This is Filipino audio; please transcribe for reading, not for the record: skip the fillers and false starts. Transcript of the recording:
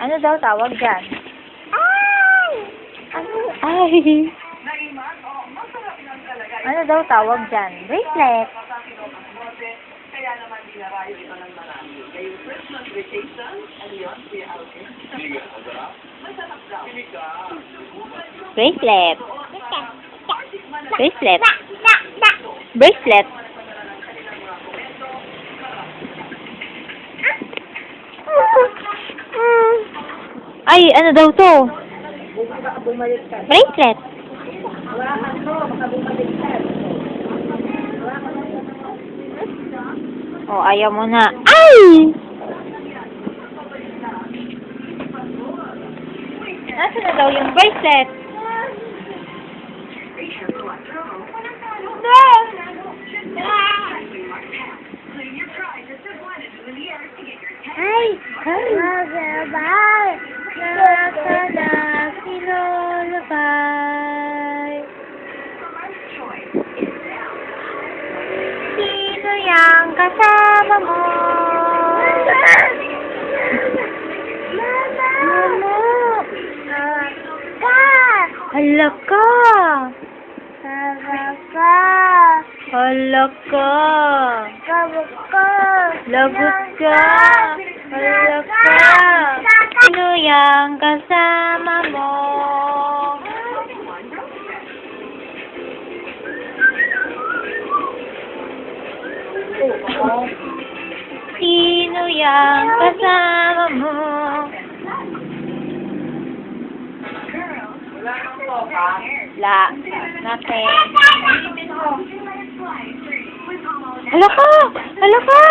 Ano daw tawag dyan? Ay! Ano? Ay! Ano daw tawag dyan? Bracelet. Kaya naman dinarayo ito ng marami. Ngayong Christmas vacation, ano yun? Kuya Alvin? Masarap daw. Bracelet. Bracelet. Bracelet. Ay, ano daw to? Bracelet. Oh, ayaw mo na. Ay! Nasa na daw yung bracelet? No! Ay! Magabay! Nakanak sinulubay. Sino yang kasama mo? Mama! Hala ka! Hala ka! Lagot ka! Hala ka! Sino yang kasama mo? Sino yang kasama mo? La. Nothing. Hala ka! Hala ka!